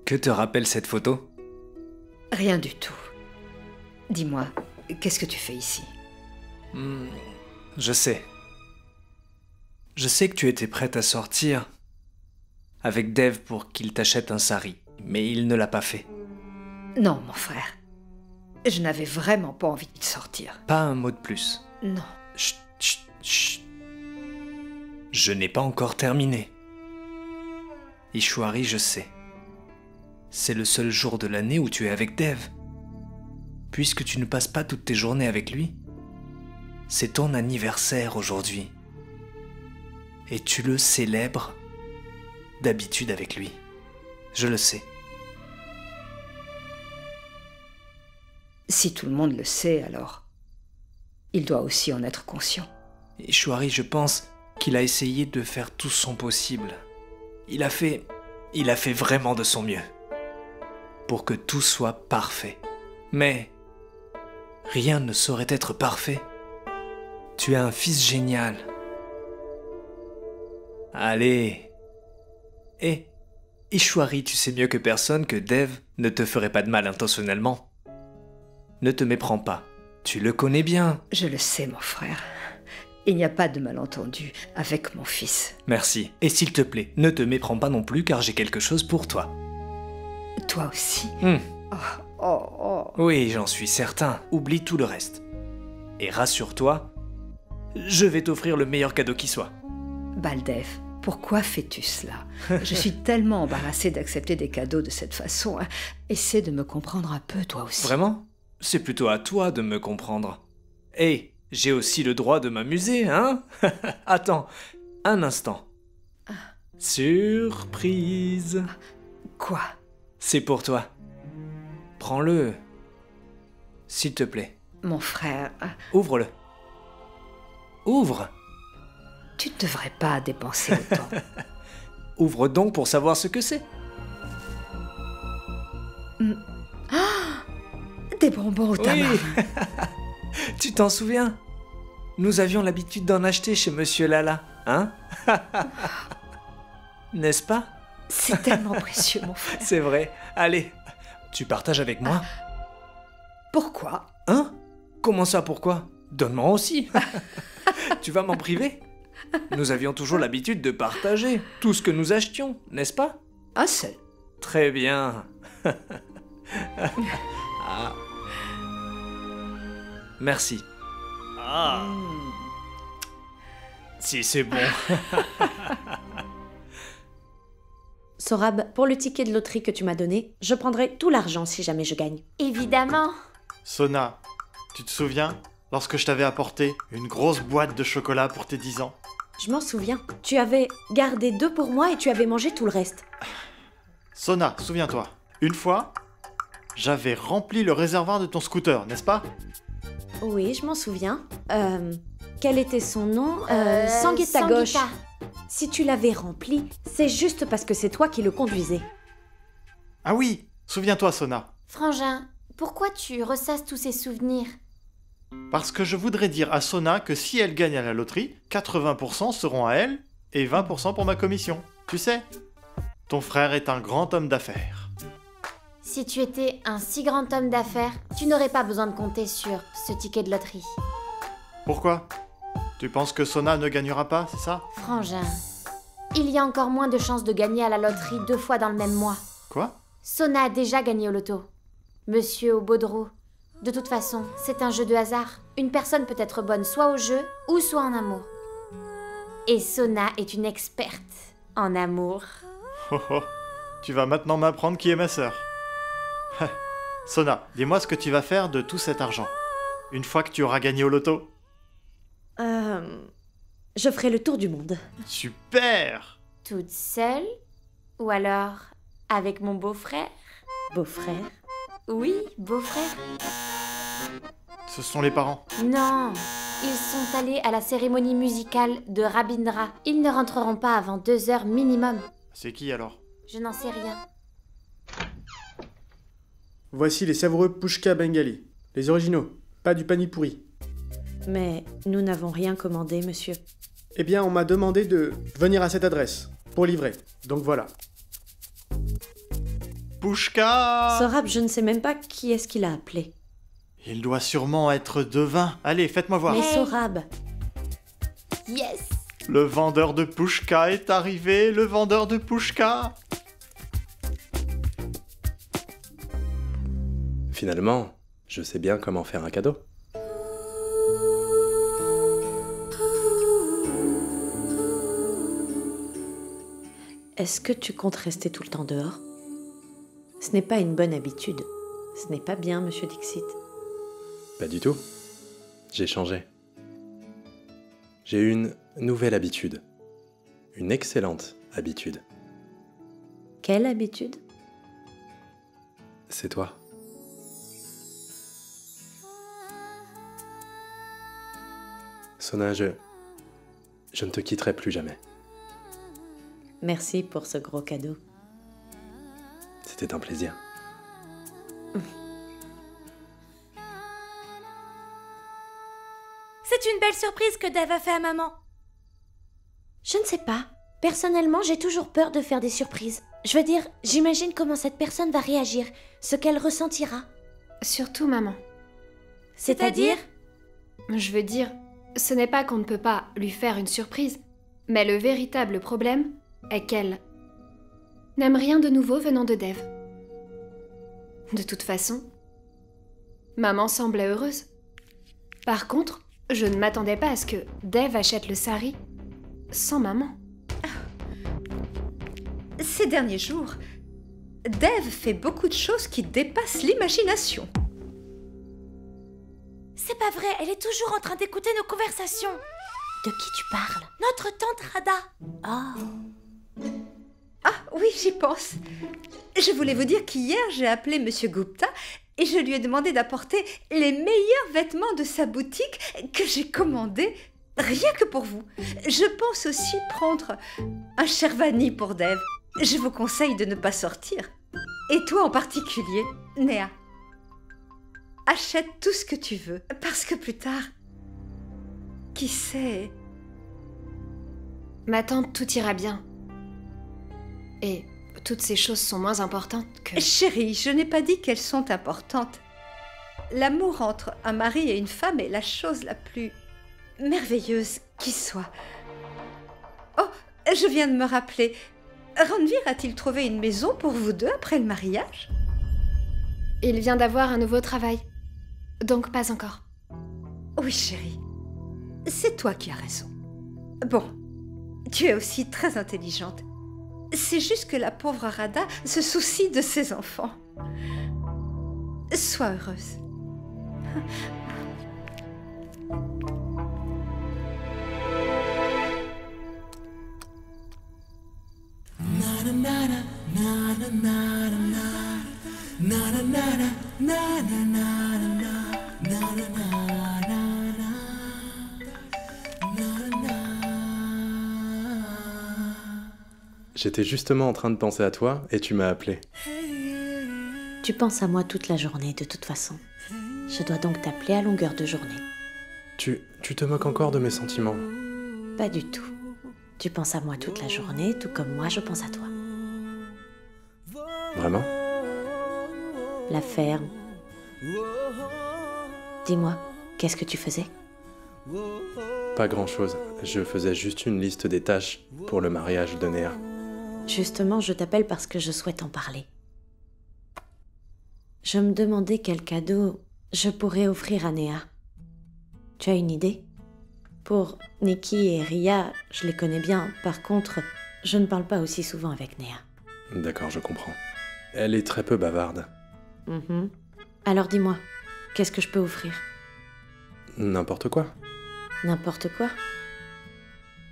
Que te rappelle cette photo? Rien du tout. Dis-moi, qu'est-ce que tu fais ici? Je sais. Je sais que tu étais prête à sortir avec Dev pour qu'il t'achète un sari, mais il ne l'a pas fait. Non, mon frère. Je n'avais vraiment pas envie de sortir. Pas un mot de plus. Non. Chut, chut, chut. Je n'ai pas encore terminé. Ishwari, je sais. C'est le seul jour de l'année où tu es avec Dev. Puisque tu ne passes pas toutes tes journées avec lui, c'est ton anniversaire aujourd'hui. Et tu le célèbres d'habitude avec lui. Je le sais. Si tout le monde le sait, alors il doit aussi en être conscient. Ishwari, je pense qu'il a essayé de faire tout son possible. Il a fait vraiment de son mieux. Pour que tout soit parfait. Mais rien ne saurait être parfait. Tu as un fils génial. Allez. Et Ishwari, tu sais mieux que personne que Dev ne te ferait pas de mal intentionnellement. Ne te méprends pas. Tu le connais bien. Je le sais, mon frère. Il n'y a pas de malentendu avec mon fils. Merci. Et s'il te plaît, ne te méprends pas non plus car j'ai quelque chose pour toi. Toi aussi. Oh. Oui, j'en suis certain. Oublie tout le reste. Et rassure-toi, je vais t'offrir le meilleur cadeau qui soit. Baldev, pourquoi fais-tu cela? Je suis tellement embarrassée d'accepter des cadeaux de cette façon. Essaie de me comprendre un peu, toi aussi. Vraiment? C'est plutôt à toi de me comprendre. Hé, j'ai aussi le droit de m'amuser, hein? Attends, un instant. Surprise. Quoi? C'est pour toi. Prends-le. S'il te plaît. Mon frère... Ouvre-le. Ouvre. Tu ne devrais pas dépenser autant. Ouvre donc pour savoir ce que c'est. Des bonbons au tamarin. Oui. Tu t'en souviens? Nous avions l'habitude d'en acheter chez Monsieur Lala, hein? N'est-ce pas? C'est tellement précieux, mon frère. C'est vrai. Allez, tu partages avec moi? Pourquoi? Hein? Comment ça, pourquoi? Donne-moi aussi. Tu vas m'en priver? Nous avions toujours l'habitude de partager tout ce que nous achetions, n'est-ce pas? Un seul. Très bien. Ah. Merci. Ah. Si, c'est bon. Sorab, pour le ticket de loterie que tu m'as donné, je prendrai tout l'argent si jamais je gagne. Évidemment. Sona, tu te souviens lorsque je t'avais apporté une grosse boîte de chocolat pour tes 10 ans? Je m'en souviens. Tu avais gardé 2 pour moi et tu avais mangé tout le reste. Sona, souviens-toi, une fois, j'avais rempli le réservoir de ton scooter, n'est-ce pas? Oui, je m'en souviens. Quel était son nom? Sangeeta Ghosh. Sangeeta. Si tu l'avais rempli, c'est juste parce que c'est toi qui le conduisais. Ah oui, souviens-toi, Sona. Frangin, pourquoi tu ressasses tous ces souvenirs? Parce que je voudrais dire à Sona que si elle gagne à la loterie, 80% seront à elle et 20% pour ma commission. Tu sais, ton frère est un grand homme d'affaires. Si tu étais un si grand homme d'affaires, tu n'aurais pas besoin de compter sur ce ticket de loterie. Pourquoi? Tu penses que Sona ne gagnera pas, c'est ça? Frangin, il y a encore moins de chances de gagner à la loterie 2 fois dans le même mois. Quoi? Sona a déjà gagné au loto. Monsieur Obodro. De toute façon, c'est un jeu de hasard. Une personne peut être bonne soit au jeu ou soit en amour. Et Sona est une experte en amour. Oh oh, tu vas maintenant m'apprendre qui est ma sœur. Sona, dis-moi ce que tu vas faire de tout cet argent, une fois que tu auras gagné au loto. Je ferai le tour du monde. Super! Toute seule? Ou alors avec mon beau-frère? Beau-frère. Oui, beau-frère. Ce sont les parents. Non, ils sont allés à la cérémonie musicale de Rabindra. Ils ne rentreront pas avant 2 heures minimum. C'est qui alors? Je n'en sais rien. Voici les savoureux pushka bengali. Les originaux, pas du pani pourri. Mais nous n'avons rien commandé, monsieur. Eh bien, on m'a demandé de venir à cette adresse, pour livrer. Donc voilà. Pouchka! Sorab, je ne sais même pas qui est-ce qu'il a appelé. Il doit sûrement être devin. Allez, faites-moi voir. Mais Sorab, Yes! Le vendeur de Pouchka est arrivé, le vendeur de Pouchka! Finalement, je sais bien comment faire un cadeau. est-ce que tu comptes rester tout le temps dehors? Ce n'est pas une bonne habitude. Ce n'est pas bien, monsieur Dixit. Pas du tout. J'ai changé. J'ai une nouvelle habitude. Une excellente habitude. Quelle habitude? C'est toi. Sona, je ne te quitterai plus jamais. Merci pour ce gros cadeau. C'était un plaisir. C'est une belle surprise que Dave a fait à maman. Je ne sais pas. Personnellement, j'ai toujours peur de faire des surprises. Je veux dire, j'imagine comment cette personne va réagir, ce qu'elle ressentira. Surtout maman. C'est-à-dire? Je veux dire, ce n'est pas qu'on ne peut pas lui faire une surprise, mais le véritable problème est qu'elle n'aime rien de nouveau venant de Dave. De toute façon, maman semblait heureuse. Par contre, je ne m'attendais pas à ce que Dave achète le sari sans maman. Ces derniers jours, Dave fait beaucoup de choses qui dépassent l'imagination. C'est pas vrai, elle est toujours en train d'écouter nos conversations. De qui tu parles? Notre tante Rada. Oh. Ah oui, j'y pense. Je voulais vous dire qu'hier, j'ai appelé Monsieur Gupta et je lui ai demandé d'apporter les meilleurs vêtements de sa boutique que j'ai commandés rien que pour vous. Je pense aussi prendre un Sherwani pour Dave. Je vous conseille de ne pas sortir. Et toi en particulier, Néa. Achète tout ce que tu veux, parce que plus tard, qui sait... Ma tante, tout ira bien. Et toutes ces choses sont moins importantes que... Chérie, je n'ai pas dit qu'elles sont importantes. L'amour entre un mari et une femme est la chose la plus merveilleuse qui soit. Oh, je viens de me rappeler. Ranvir a-t-il trouvé une maison pour vous deux après le mariage? Il vient d'avoir un nouveau travail. Donc pas encore. Oui, chérie. C'est toi qui as raison. Bon, tu es aussi très intelligente. C'est juste que la pauvre Rada se soucie de ses enfants. Sois heureuse. J'étais justement en train de penser à toi et tu m'as appelé. Tu penses à moi toute la journée, de toute façon. Je dois donc t'appeler à longueur de journée. Tu te moques encore de mes sentiments. Pas du tout. Tu penses à moi toute la journée, tout comme moi je pense à toi. Vraiment? La ferme. Dis-moi, qu'est-ce que tu faisais? Pas grand-chose. Je faisais juste une liste des tâches pour le mariage de Néa. Justement, je t'appelle parce que je souhaite en parler. Je me demandais quel cadeau je pourrais offrir à Néa. Tu as une idée? Pour Nikki et Ria, je les connais bien. Par contre, je ne parle pas aussi souvent avec Néa. D'accord, je comprends. Elle est très peu bavarde. Mhm. Alors dis-moi, qu'est-ce que je peux offrir? N'importe quoi. N'importe quoi?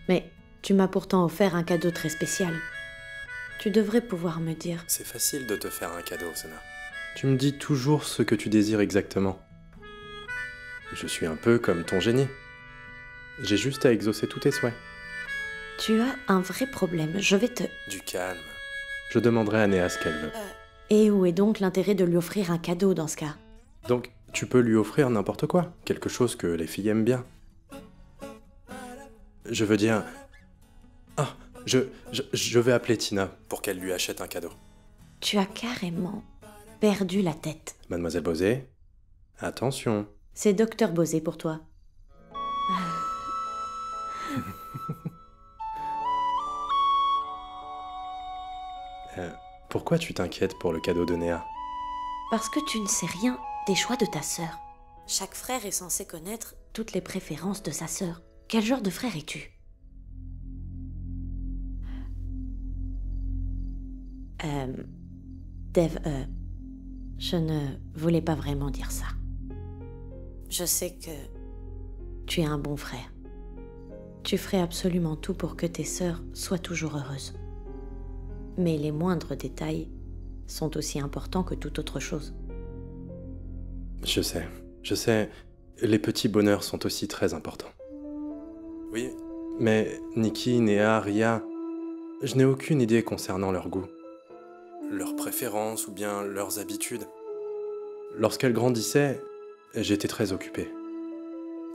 Mais tu m'as pourtant offert un cadeau très spécial. Tu devrais pouvoir me dire. C'est facile de te faire un cadeau, Sona. Tu me dis toujours ce que tu désires exactement. Je suis un peu comme ton génie. J'ai juste à exaucer tous tes souhaits. Tu as un vrai problème, je vais te... Du calme. Je demanderai à Néa ce qu'elle veut. Et où est donc l'intérêt de lui offrir un cadeau dans ce cas? Donc, tu peux lui offrir n'importe quoi. Quelque chose que les filles aiment bien. Je veux dire... Ah, je vais appeler Tina pour qu'elle lui achète un cadeau. Tu as carrément perdu la tête. Mademoiselle Bosé, attention. C'est Docteur Bosé pour toi. Pourquoi tu t'inquiètes pour le cadeau de Néa? Parce que tu ne sais rien des choix de ta sœur. Chaque frère est censé connaître toutes les préférences de sa sœur. Quel genre de frère es-tu? Dev, je ne voulais pas vraiment dire ça. Je sais que tu es un bon frère. Tu ferais absolument tout pour que tes sœurs soient toujours heureuses. Mais les moindres détails sont aussi importants que toute autre chose. Je sais, les petits bonheurs sont aussi très importants. Oui, mais Nikki, Néa, Ria, je n'ai aucune idée concernant leur goût, leurs préférences ou bien leurs habitudes. Lorsqu'elles grandissaient, j'étais très occupé.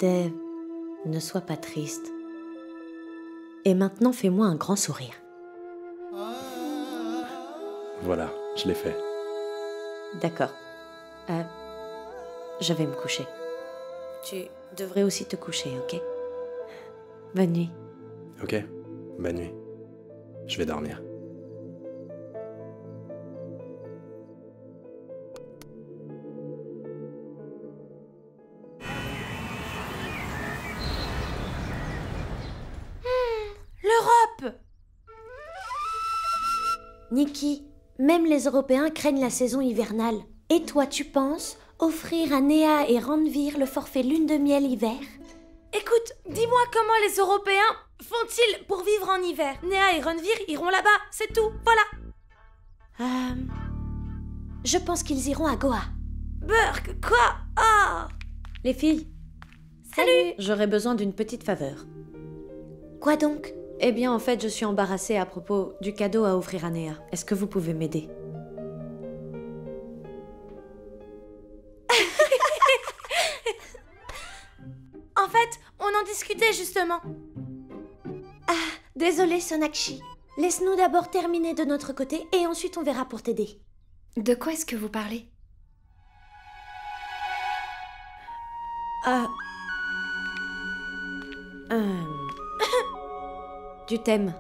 Dev, ne sois pas triste. Et maintenant, fais-moi un grand sourire. Voilà, je l'ai fait. D'accord. Je vais me coucher. Tu devrais aussi te coucher, ok? Bonne nuit. Ok, bonne nuit. Je vais dormir. L'Europe! Nikki, même les Européens craignent la saison hivernale. Et toi, tu penses offrir à Néa et Randvir le forfait lune de miel hiver? Écoute, dis-moi comment les Européens font-ils pour vivre en hiver? Néa et Randvir iront là-bas, c'est tout, voilà. Je pense qu'ils iront à Goa. Burk, quoi? Ah! Les filles. Salut! J'aurais besoin d'une petite faveur. Quoi donc? Eh bien, en fait, je suis embarrassée à propos du cadeau à offrir à Néa. Est-ce que vous pouvez m'aider? En fait, on en discutait justement. Désolée, Sonakshi. Laisse-nous d'abord terminer de notre côté et ensuite on verra pour t'aider. De quoi est-ce que vous parlez? Du thème.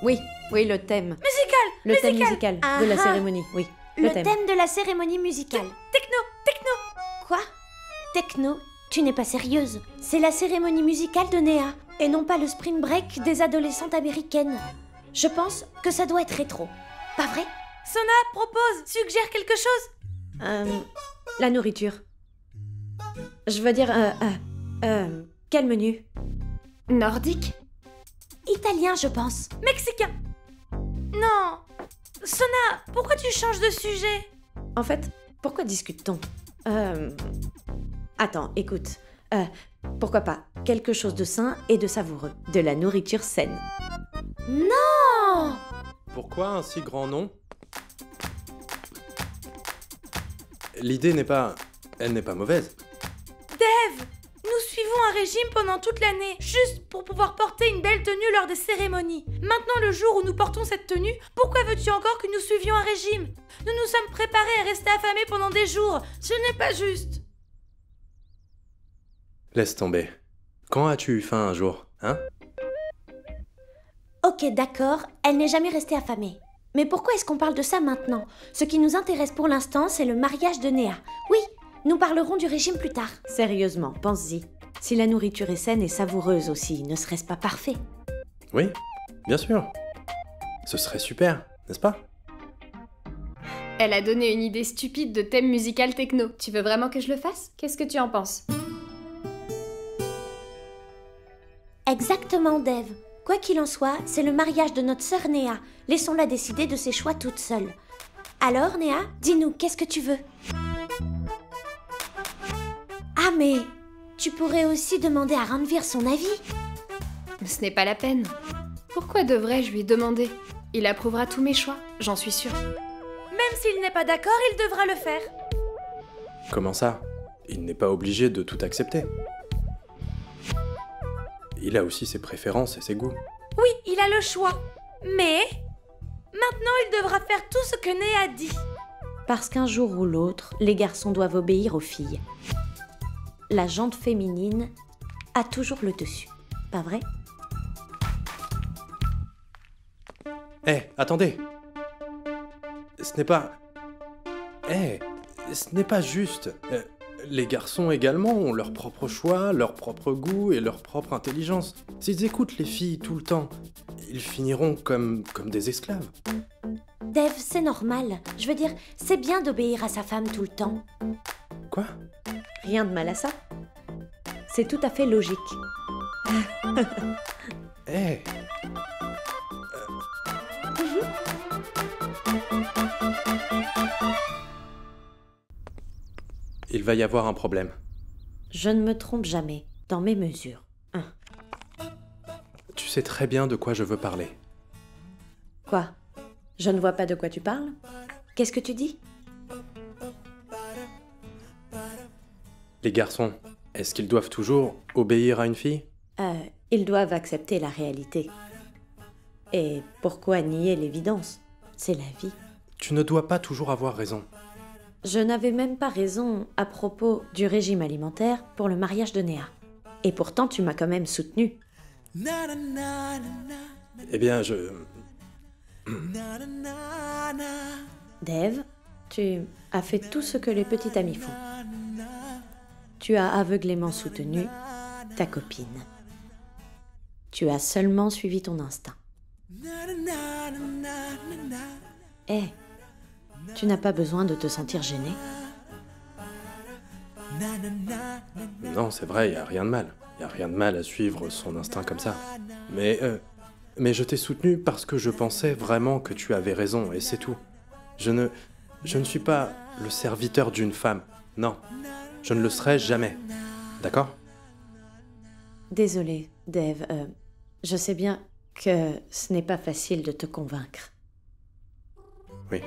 Oui, le thème. Musical! Le thème musical de la cérémonie, oui. Le thème de la cérémonie musicale. Techno! Quoi? Techno? Tu n'es pas sérieuse. C'est la cérémonie musicale de Néa, et non pas le spring break des adolescentes américaines. Je pense que ça doit être rétro. Pas vrai? Sona, propose, suggère quelque chose. La nourriture. Je veux dire, quel menu? Nordique? Italien, je pense. Mexicain. Non. Sona, pourquoi tu changes de sujet? En fait, pourquoi discute-t-on? Attends, écoute. Pourquoi pas quelque chose de sain et de savoureux. De la nourriture saine. Non! Pourquoi un si grand nom? L'idée n'est pas... Elle n'est pas mauvaise. Dev, nous suivons un régime pendant toute l'année, juste pour pouvoir porter une belle tenue lors des cérémonies. Maintenant, le jour où nous portons cette tenue, pourquoi veux-tu encore que nous suivions un régime? Nous nous sommes préparés à rester affamés pendant des jours. Ce n'est pas juste. Laisse tomber. Quand as-tu eu faim un jour, hein? Ok, d'accord, elle n'est jamais restée affamée. Mais pourquoi est-ce qu'on parle de ça maintenant? Ce qui nous intéresse pour l'instant, c'est le mariage de Néa. Oui, nous parlerons du régime plus tard. Sérieusement, pense-y. Si la nourriture est saine et savoureuse aussi, ne serait-ce pas parfait? Oui, bien sûr. Ce serait super, n'est-ce pas? Elle a donné une idée stupide de thème musical techno. Tu veux vraiment que je le fasse? Qu'est-ce que tu en penses? Exactement, Dev. Quoi qu'il en soit, c'est le mariage de notre sœur Néa. Laissons-la décider de ses choix toute seule. Alors, Néa, dis-nous, qu'est-ce que tu veux? Ah, mais tu pourrais aussi demander à Randvir son avis. Ce n'est pas la peine. Pourquoi devrais-je lui demander? Il approuvera tous mes choix, j'en suis sûre. Même s'il n'est pas d'accord, il devra le faire. Comment ça? Il n'est pas obligé de tout accepter. Il a aussi ses préférences et ses goûts. Oui, il a le choix. Mais Maintenant, il devra faire tout ce que Néa dit. Parce qu'un jour ou l'autre, les garçons doivent obéir aux filles. La jante féminine a toujours le dessus, pas vrai? Hé, attendez! Ce n'est pas... ce n'est pas juste. Les garçons également ont leur propre choix, leur propre goût et leur propre intelligence. S'ils écoutent les filles tout le temps, ils finiront comme des esclaves. Dev, c'est normal. Je veux dire, c'est bien d'obéir à sa femme tout le temps. Quoi? Rien de mal à ça. C'est tout à fait logique. Hé! Il va y avoir un problème. Je ne me trompe jamais dans mes mesures. Tu sais très bien de quoi je veux parler. Quoi? Je ne vois pas de quoi tu parles. Qu'est-ce que tu dis? Les garçons, est-ce qu'ils doivent toujours obéir à une fille? Ils doivent accepter la réalité. Et pourquoi nier l'évidence? C'est la vie. Tu ne dois pas toujours avoir raison. Je n'avais même pas raison à propos du régime alimentaire pour le mariage de Néa. Et pourtant, tu m'as quand même soutenue. Eh bien, je... Dev, tu as fait tout ce que les petits amis font. Tu as aveuglément soutenu ta copine. Tu as seulement suivi ton instinct. Tu n'as pas besoin de te sentir gêné. Non, c'est vrai, il n'y a rien de mal. Il n'y a rien de mal à suivre son instinct comme ça. Mais je t'ai soutenu parce que je pensais vraiment que tu avais raison, et c'est tout. Je ne suis pas le serviteur d'une femme. Non, je ne le serai jamais. D'accord? Désolée, Dev. Je sais bien que ce n'est pas facile de te convaincre. Oui.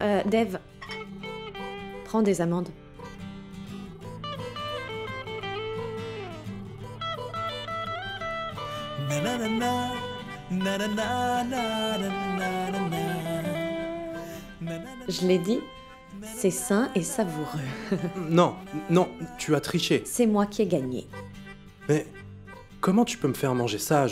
Dev, prends des amandes. Je l'ai dit, c'est sain et savoureux. Non, tu as triché. C'est moi qui ai gagné. Mais comment tu peux me faire manger ça?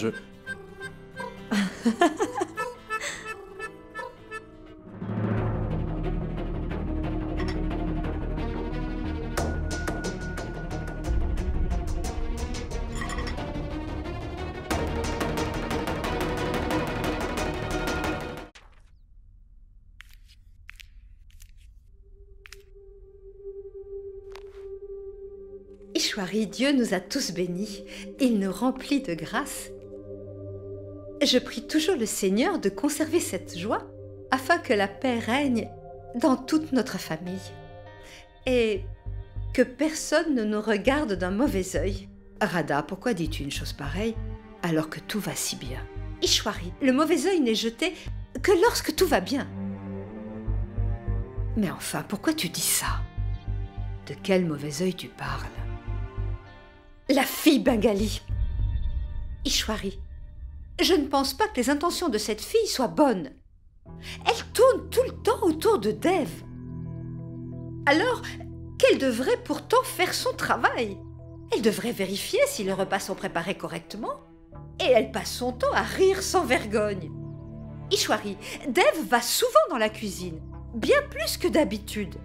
Ishwari, Dieu nous a tous bénis. Il nous remplit de grâce. Je prie toujours le Seigneur de conserver cette joie afin que la paix règne dans toute notre famille et que personne ne nous regarde d'un mauvais œil. Radha, pourquoi dis-tu une chose pareille alors que tout va si bien? Ishwari, le mauvais œil n'est jeté que lorsque tout va bien. Mais enfin, pourquoi tu dis ça? De quel mauvais œil tu parles? La fille bengali. Ishwari, je ne pense pas que les intentions de cette fille soient bonnes. Elle tourne tout le temps autour de Dev. Alors qu'elle devrait pourtant faire son travail. Elle devrait vérifier si les repas sont préparés correctement. Et elle passe son temps à rire sans vergogne. Ishwari, Dev va souvent dans la cuisine, bien plus que d'habitude.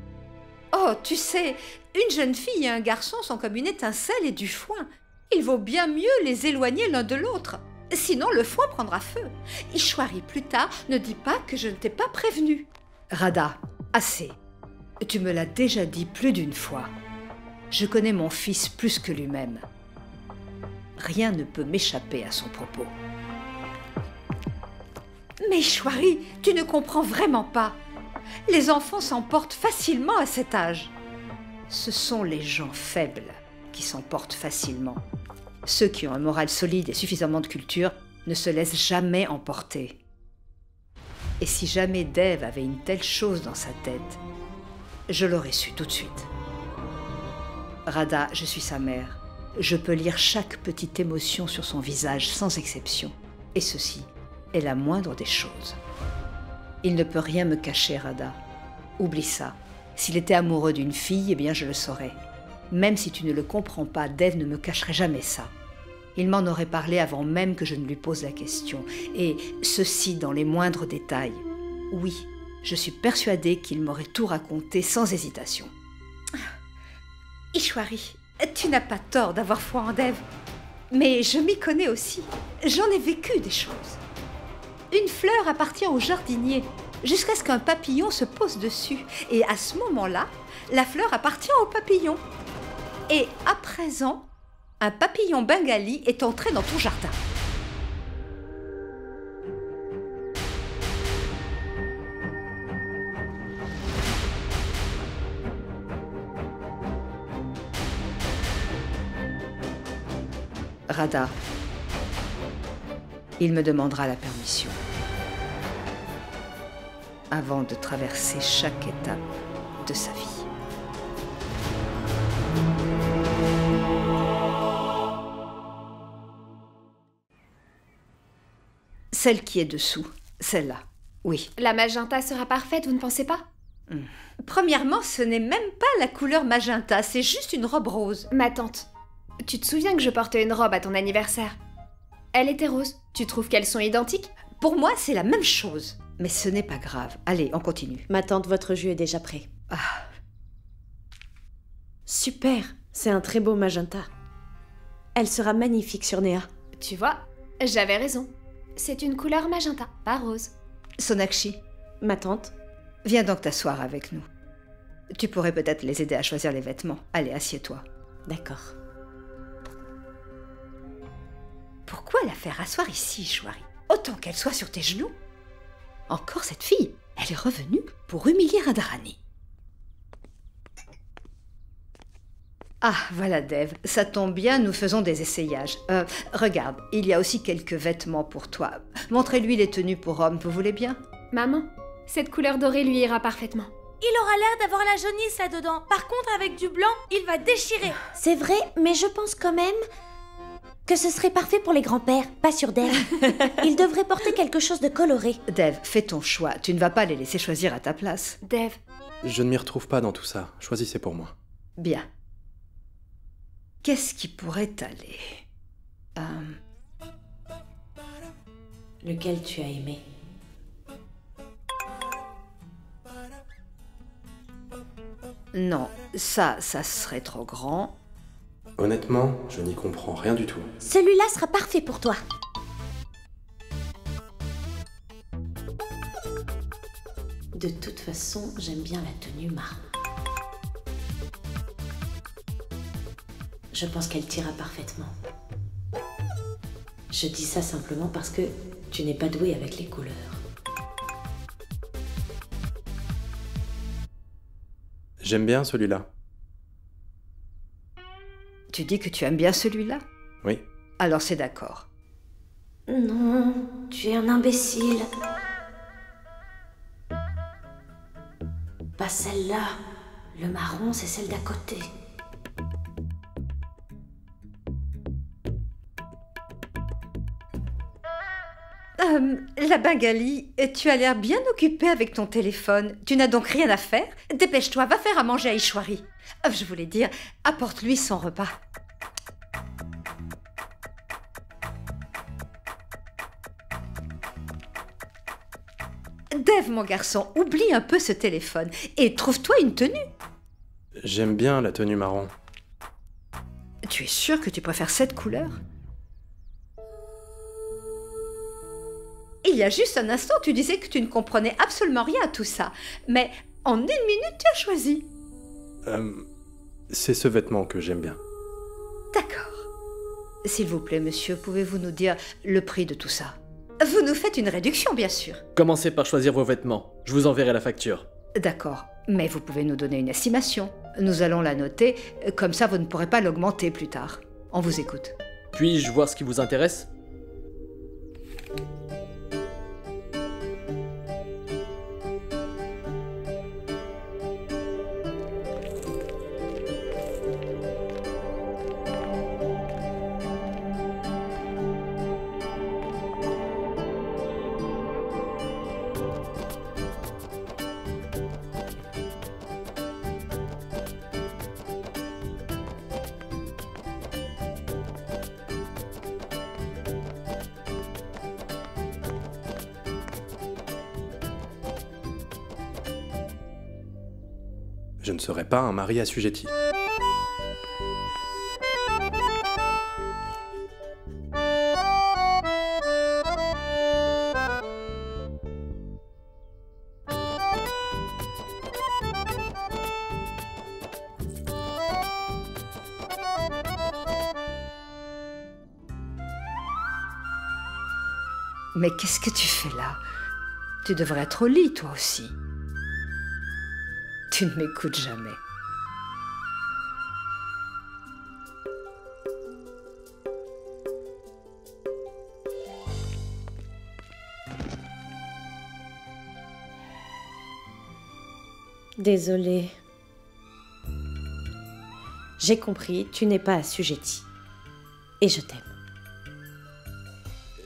Oh, tu sais, une jeune fille et un garçon sont comme une étincelle et du foin. Il vaut bien mieux les éloigner l'un de l'autre. Sinon, le foin prendra feu. Ishwari, plus tard, ne dis pas que je ne t'ai pas prévenu. Radha, assez. Tu me l'as déjà dit plus d'une fois. Je connais mon fils plus que lui-même. Rien ne peut m'échapper à son propos. Mais Ishwari, tu ne comprends vraiment pas. Les enfants s'emportent facilement à cet âge. Ce sont les gens faibles qui s'emportent facilement. Ceux qui ont un moral solide et suffisamment de culture ne se laissent jamais emporter. Et si jamais Dev avait une telle chose dans sa tête, je l'aurais su tout de suite. Radha, je suis sa mère. Je peux lire chaque petite émotion sur son visage sans exception. Et ceci, est la moindre des choses. Il ne peut rien me cacher, Radha. Oublie ça. S'il était amoureux d'une fille, eh bien je le saurais. Même si tu ne le comprends pas, Dev ne me cacherait jamais ça. Il m'en aurait parlé avant même que je ne lui pose la question. Et ceci dans les moindres détails. Oui, je suis persuadée qu'il m'aurait tout raconté sans hésitation. Ishwari, tu n'as pas tort d'avoir foi en Dev. Mais je m'y connais aussi. J'en ai vécu des choses. Une fleur appartient au jardinier, jusqu'à ce qu'un papillon se pose dessus. Et à ce moment-là, la fleur appartient au papillon. Et à présent, un papillon bengali est entré dans ton jardin. Radha, il me demandera la permission avant de traverser chaque étape de sa vie. Celle qui est dessous, celle-là, oui. La magenta sera parfaite, vous ne pensez pas? Premièrement, ce n'est même pas la couleur magenta, c'est juste une robe rose. Ma tante, tu te souviens que je portais une robe à ton anniversaire? Elle était rose. Tu trouves qu'elles sont identiques? Pour moi, c'est la même chose. Mais ce n'est pas grave. Allez, on continue. Ma tante, votre jus est déjà prêt. Ah, Super, c'est un très beau magenta. Elle sera magnifique sur Néa. Tu vois, j'avais raison. C'est une couleur magenta, pas rose. Sonakshi, Ma tante, viens donc t'asseoir avec nous. Tu pourrais peut-être les aider à choisir les vêtements. Allez, assieds-toi. d'accord. Pourquoi la faire asseoir ici, Ishwari? Autant qu'elle soit sur tes genoux. Encore cette fille, elle est revenue pour humilier Radharani. Ah, voilà Dev, ça tombe bien, nous faisons des essayages. Regarde, il y a aussi quelques vêtements pour toi. Montrez-lui les tenues pour hommes, vous voulez bien? Maman, cette couleur dorée lui ira parfaitement. Il aura l'air d'avoir la jaunisse là-dedans. Par contre, avec du blanc, il va déchirer. C'est vrai, mais je pense quand même que ce serait parfait pour les grands-pères, pas sur Dev. Il devrait porter quelque chose de coloré. Dev, fais ton choix, tu ne vas pas les laisser choisir à ta place. Dev, Je ne m'y retrouve pas dans tout ça. Choisissez pour moi. Bien. Qu'est-ce qui pourrait aller? Lequel tu as aimé? Non, ça serait trop grand. Honnêtement, je n'y comprends rien du tout. Celui-là sera parfait pour toi. De toute façon, j'aime bien la tenue marron. Je pense qu'elle t'ira parfaitement. Je dis ça simplement parce que tu n'es pas douée avec les couleurs. J'aime bien celui-là. Tu dis que tu aimes bien celui-là? Oui. Alors c'est d'accord. Non, tu es un imbécile. Pas celle-là. Le marron, c'est celle d'à côté. La Bengali, tu as l'air bien occupée avec ton téléphone. Tu n'as donc rien à faire? Dépêche-toi, va faire à manger à Ishwari. Je voulais dire, apporte-lui son repas. Dev, mon garçon, oublie un peu ce téléphone et trouve-toi une tenue. J'aime bien la tenue marron. Tu es sûr que tu préfères cette couleur? Il y a juste un instant, tu disais que tu ne comprenais absolument rien à tout ça. Mais en 1 minute, tu as choisi. C'est ce vêtement que j'aime bien. D'accord. S'il vous plaît, monsieur, pouvez-vous nous dire le prix de tout ça? Vous nous faites une réduction, bien sûr. Commencez par choisir vos vêtements. Je vous enverrai la facture. D'accord, mais vous pouvez nous donner une estimation. Nous allons la noter, comme ça vous ne pourrez pas l'augmenter plus tard. On vous écoute. Puis-je voir ce qui vous intéresse? je ne serai pas un mari assujetti. Mais qu'est-ce que tu fais là? Tu devrais être au lit, toi aussi. Tu ne m'écoutes jamais. Désolée. J'ai compris, tu n'es pas assujetti. Et je t'aime.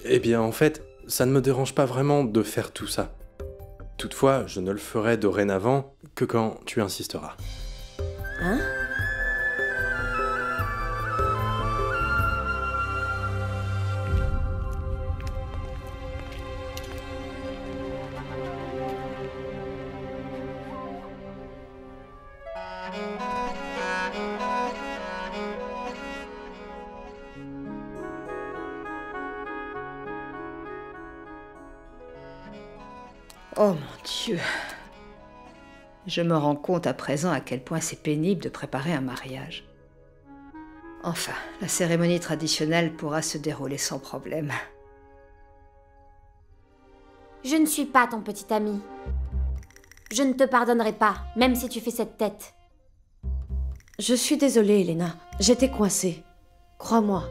Eh bien, en fait, ça ne me dérange pas vraiment de faire tout ça. Toutefois, je ne le ferai dorénavant que quand tu insisteras. Hein? Oh mon Dieu. Je me rends compte à présent à quel point c'est pénible de préparer un mariage. Enfin, la cérémonie traditionnelle pourra se dérouler sans problème. Je ne suis pas ton petit ami. Je ne te pardonnerai pas, même si tu fais cette tête. Je suis désolée, Elena. J'étais coincée. Crois-moi.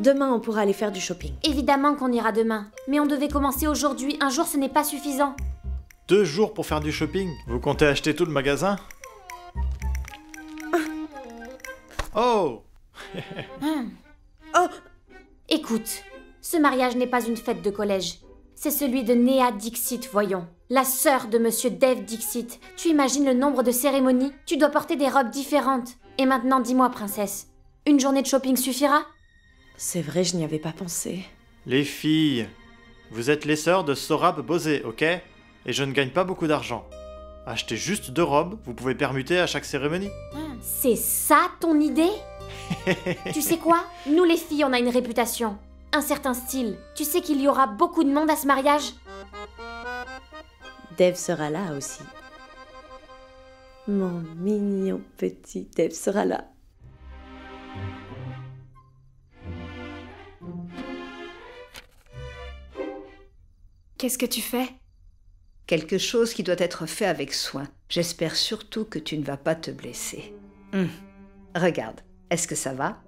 Demain, on pourra aller faire du shopping. Évidemment qu'on ira demain, mais on devait commencer aujourd'hui. Un jour, ce n'est pas suffisant. 2 jours pour faire du shopping? Vous comptez acheter tout le magasin? Oh! Oh! Écoute, ce mariage n'est pas une fête de collège. C'est celui de Néa Dixit, voyons. La sœur de Monsieur Dev Dixit. Tu imagines le nombre de cérémonies? Tu dois porter des robes différentes. Et maintenant, dis-moi, princesse, une journée de shopping suffira? C'est vrai, je n'y avais pas pensé. Les filles, vous êtes les sœurs de Sorab Bosé, ok? Et je ne gagne pas beaucoup d'argent. Achetez juste 2 robes, vous pouvez permuter à chaque cérémonie. C'est ça ton idée? Tu sais quoi? Nous les filles, on a une réputation. Un certain style. Tu sais qu'il y aura beaucoup de monde à ce mariage? Dev sera là aussi. Mon mignon petit Dev sera là. Qu'est-ce que tu fais? Quelque chose qui doit être fait avec soin. J'espère surtout que tu ne vas pas te blesser. Regarde, est-ce que ça va?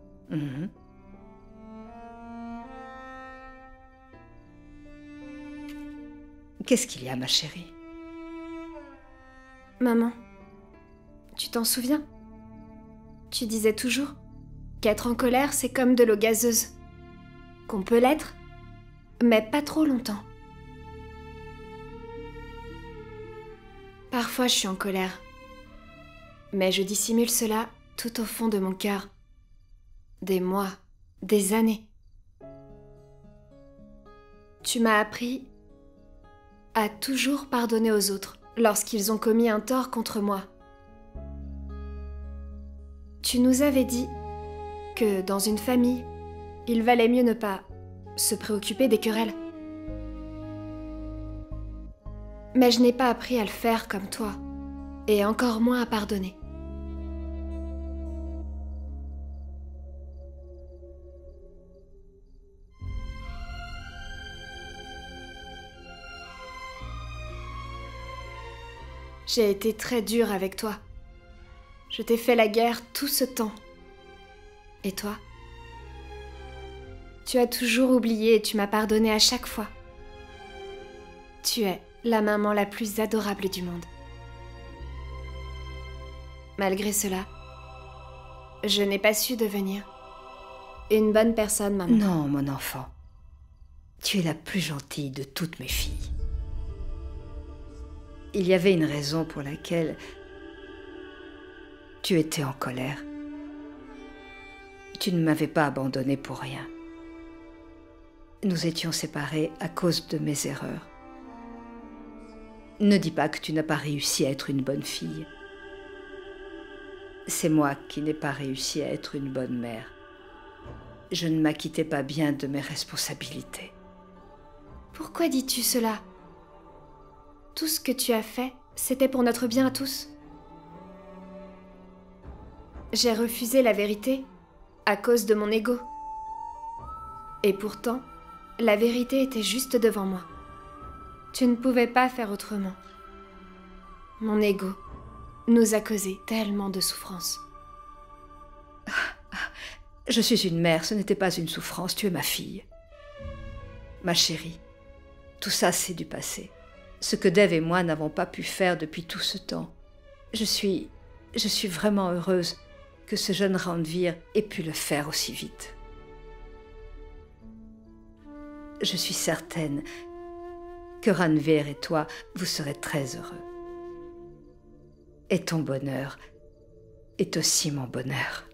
Qu'est-ce qu'il y a, ma chérie? Maman, tu t'en souviens? Tu disais toujours qu'être en colère, c'est comme de l'eau gazeuse. Qu'on peut l'être, mais pas trop longtemps. Parfois, je suis en colère. Mais je dissimule cela tout au fond de mon cœur. Des mois, des années. Tu m'as appris à toujours pardonner aux autres lorsqu'ils ont commis un tort contre moi. Tu nous avais dit que dans une famille, il valait mieux ne pas se préoccuper des querelles. Mais je n'ai pas appris à le faire comme toi, et encore moins à pardonner. J'ai été très dure avec toi. Je t'ai fait la guerre tout ce temps. Et toi? Tu as toujours oublié et tu m'as pardonné à chaque fois. Tu es la maman la plus adorable du monde. Malgré cela, je n'ai pas su devenir une bonne personne, maman. Non, mon enfant. Tu es la plus gentille de toutes mes filles. Il y avait une raison pour laquelle tu étais en colère. Tu ne m'avais pas abandonnée pour rien. Nous étions séparés à cause de mes erreurs. Ne dis pas que tu n'as pas réussi à être une bonne fille. C'est moi qui n'ai pas réussi à être une bonne mère. Je ne m'acquittais pas bien de mes responsabilités. Pourquoi dis-tu cela? Tout ce que tu as fait, c'était pour notre bien à tous. J'ai refusé la vérité à cause de mon ego. Et pourtant, la vérité était juste devant moi. Tu ne pouvais pas faire autrement. Mon ego nous a causé tellement de souffrance. Je suis une mère, ce n'était pas une souffrance, tu es ma fille. Ma chérie, tout ça c'est du passé. Ce que Dave et moi n'avons pas pu faire depuis tout ce temps. Je suis vraiment heureuse que ce jeune Ranveer ait pu le faire aussi vite. Je suis certaine que Ranveer et toi, vous serez très heureux. Et ton bonheur est aussi mon bonheur.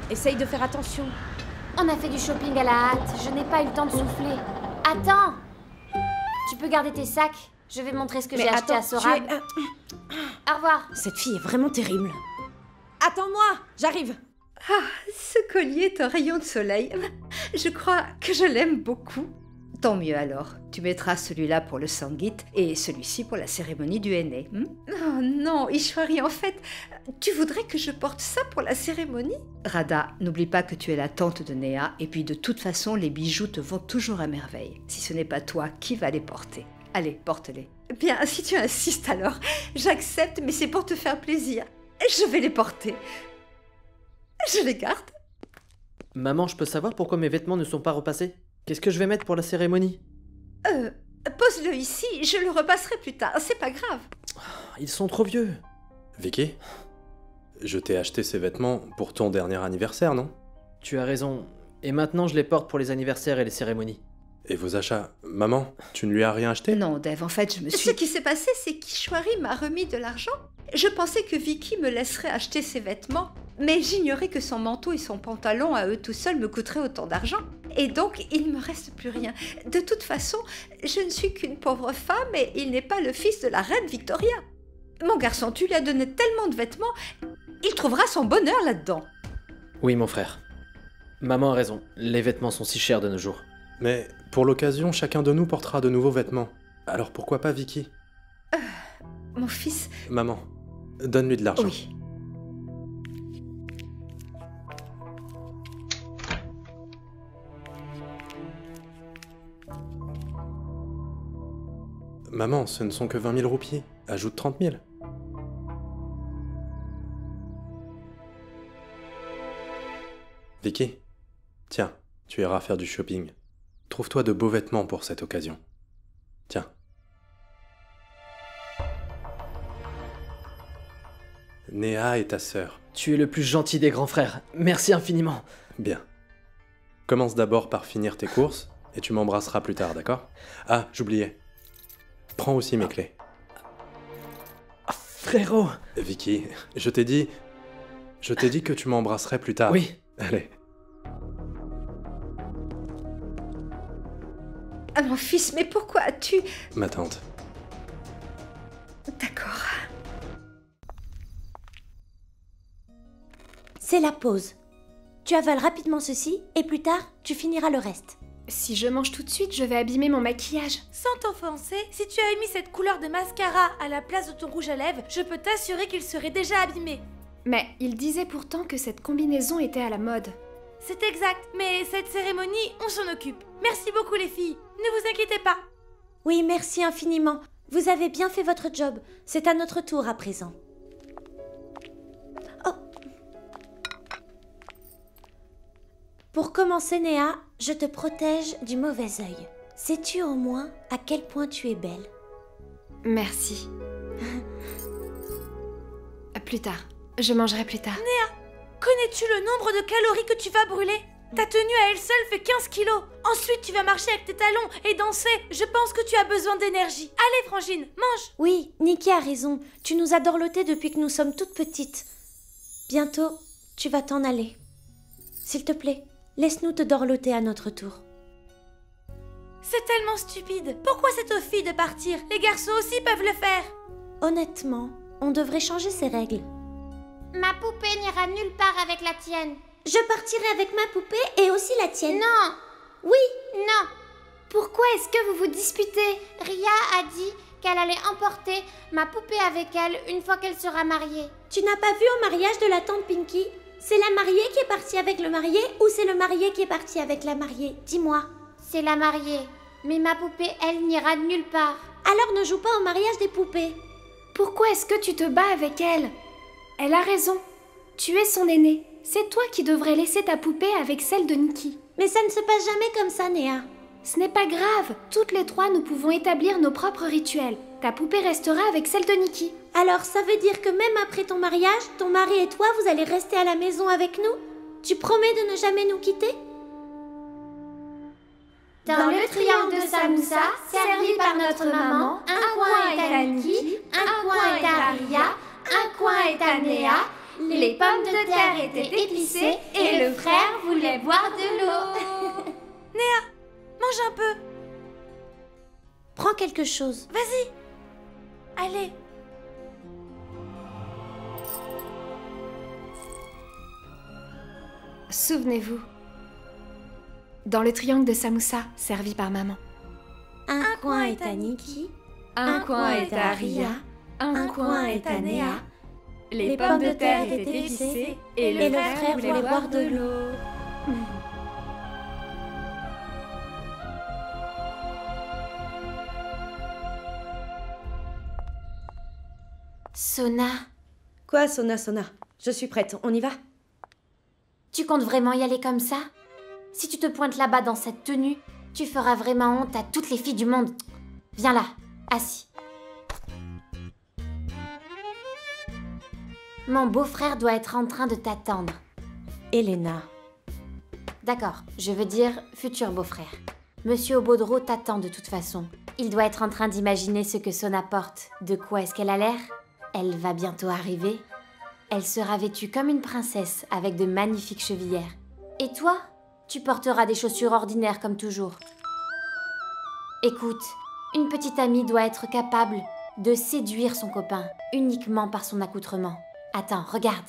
Essaye de faire attention. On a fait du shopping à la hâte, je n'ai pas eu le temps de souffler. Attends! Tu peux garder tes sacs? Je vais montrer ce que j'ai acheté à Sorab. Au revoir. Cette fille est vraiment terrible. Attends-moi, j'arrive. Ah, ce collier est un rayon de soleil. Je crois que je l'aime beaucoup. Tant mieux alors. Tu mettras celui-là pour le Sangeet et celui-ci pour la cérémonie du henné. Oh non, Ishwari, en fait, tu voudrais que je porte ça pour la cérémonie? Radha, n'oublie pas que tu es la tante de Neha et puis de toute façon, les bijoux te vont toujours à merveille. Si ce n'est pas toi, qui va les porter? Allez, porte-les. Bien, si tu insistes alors, j'accepte, mais c'est pour te faire plaisir. Je vais les porter. Je les garde. Maman, je peux savoir pourquoi mes vêtements ne sont pas repassés? Qu'est-ce que je vais mettre pour la cérémonie? Pose-le ici, je le repasserai plus tard, c'est pas grave. Ils sont trop vieux. Vicky, je t'ai acheté ces vêtements pour ton dernier anniversaire, non? Tu as raison. Et maintenant, je les porte pour les anniversaires et les cérémonies. Et vos achats? Maman, tu ne lui as rien acheté? Non, Dave, en fait, je me suis... Ce qui s'est passé, c'est qu'Ishwari m'a remis de l'argent. Je pensais que Vicky me laisserait acheter ses vêtements, mais j'ignorais que son manteau et son pantalon à eux tout seuls me coûteraient autant d'argent. Et donc, il ne me reste plus rien. De toute façon, je ne suis qu'une pauvre femme et il n'est pas le fils de la reine Victoria. Mon garçon, tu lui as donné tellement de vêtements, il trouvera son bonheur là-dedans. Oui, mon frère. Maman a raison, les vêtements sont si chers de nos jours. Mais pour l'occasion, chacun de nous portera de nouveaux vêtements. Alors pourquoi pas Vicky? Mon fils... Maman, donne-lui de l'argent. Oui. Maman, ce ne sont que 20 000 roupies. Ajoute 30 000. Vicky, tiens, tu iras faire du shopping. Trouve-toi de beaux vêtements pour cette occasion. Tiens. Neha est ta sœur. Tu es le plus gentil des grands frères. Merci infiniment. Bien. Commence d'abord par finir tes courses et tu m'embrasseras plus tard, d'accord? Ah, j'oubliais. Prends aussi mes clés. Frérot! Vicky, je t'ai dit que tu m'embrasserais plus tard. Oui. Allez. Ah, mon fils, mais pourquoi as-tu... Ma tante. D'accord. C'est la pause. Tu avales rapidement ceci et plus tard, tu finiras le reste. Si je mange tout de suite, je vais abîmer mon maquillage. Sans t'offenser, si tu avais mis cette couleur de mascara à la place de ton rouge à lèvres, je peux t'assurer qu'il serait déjà abîmé. Mais il disait pourtant que cette combinaison était à la mode. C'est exact, mais cette cérémonie, on s'en occupe. Merci beaucoup les filles, ne vous inquiétez pas. Oui, merci infiniment. Vous avez bien fait votre job. C'est à notre tour à présent. Oh. Pour commencer, Neha, je te protège du mauvais œil. Sais-tu au moins à quel point tu es belle? Merci. Plus tard. Je mangerai plus tard. Neha, Connais-tu le nombre de calories que tu vas brûler? Ta tenue à elle seule fait 15 kilos. Ensuite, tu vas marcher avec tes talons et danser. Je pense que tu as besoin d'énergie. Allez, Frangine, mange. Oui, Nikki a raison. Tu nous as dorlotées depuis que nous sommes toutes petites. Bientôt, tu vas t'en aller. S'il te plaît, laisse-nous te dorloter à notre tour. C'est tellement stupide. Pourquoi c'est aux filles de partir? Les garçons aussi peuvent le faire. Honnêtement, on devrait changer ces règles. Ma poupée n'ira nulle part avec la tienne. Je partirai avec ma poupée et aussi la tienne. Non. Oui. Non. Pourquoi est-ce que vous vous disputez? Ria a dit qu'elle allait emporter ma poupée avec elle une fois qu'elle sera mariée. Tu n'as pas vu au mariage de la tante Pinky? C'est la mariée qui est partie avec le marié ou c'est le marié qui est parti avec la mariée? Dis-moi. C'est la mariée. Mais ma poupée, elle, n'ira nulle part. Alors ne joue pas au mariage des poupées. Pourquoi est-ce que tu te bats avec elle? Elle a raison. Tu es son aînée. C'est toi qui devrais laisser ta poupée avec celle de Nikki. Mais ça ne se passe jamais comme ça, Néa. Ce n'est pas grave. Toutes les trois, nous pouvons établir nos propres rituels. Ta poupée restera avec celle de Nikki. Alors ça veut dire que même après ton mariage, ton mari et toi, vous allez rester à la maison avec nous? Tu promets de ne jamais nous quitter? Dans le triangle de Samoussa, servi par notre maman, un coin est à Nikki, un coin est à Ria, un coin est à Néa. Les pommes de terre étaient épicées et le frère voulait boire de l'eau. Néa, mange un peu. Prends quelque chose. Vas-y. Allez. Souvenez-vous. Dans le triangle de Samoussa, servi par maman. Un coin est à Nikki, Un coin est à Ria, un coin est à Néa. les pommes de terre étaient épicées et le frère voulait boire de l'eau. Sona, Quoi, Sona? Je suis prête, on y va? tu comptes vraiment y aller comme ça? Si tu te pointes là-bas dans cette tenue, tu feras vraiment honte à toutes les filles du monde. Viens là, assis. Mon beau-frère doit être en train de t'attendre. Elena. D'accord, je veux dire futur beau-frère. Monsieur Obodro t'attend de toute façon. Il doit être en train d'imaginer ce que Sona porte. De quoi est-ce qu'elle a l'air? Elle va bientôt arriver. Elle sera vêtue comme une princesse avec de magnifiques chevillères. Et toi, tu porteras des chaussures ordinaires comme toujours. Écoute, une petite amie doit être capable de séduire son copain uniquement par son accoutrement. Attends, regarde.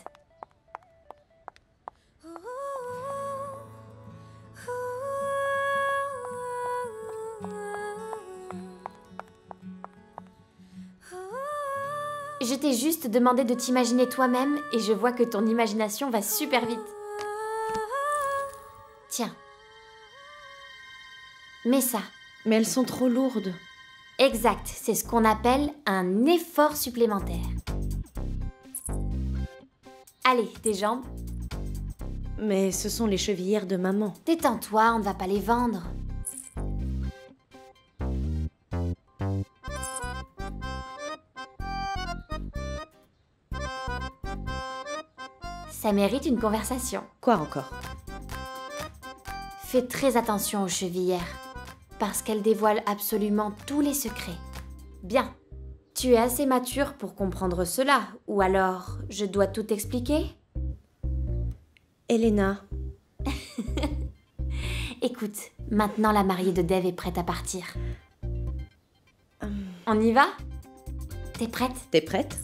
Je t'ai juste demandé de t'imaginer toi-même et je vois que ton imagination va super vite. Tiens. Mets ça. Mais elles sont trop lourdes. Exact, c'est ce qu'on appelle un effort supplémentaire. Allez, tes jambes. Mais ce sont les chevillères de maman. Détends-toi, on ne va pas les vendre. Ça mérite une conversation. Quoi encore? Fais très attention aux chevillères, parce qu'elles dévoilent absolument tous les secrets. Bien, tu es assez mature pour comprendre cela, ou alors je dois tout expliquer? Elena. Écoute, maintenant la mariée de Dev est prête à partir. On y va? T'es prête? T'es prête?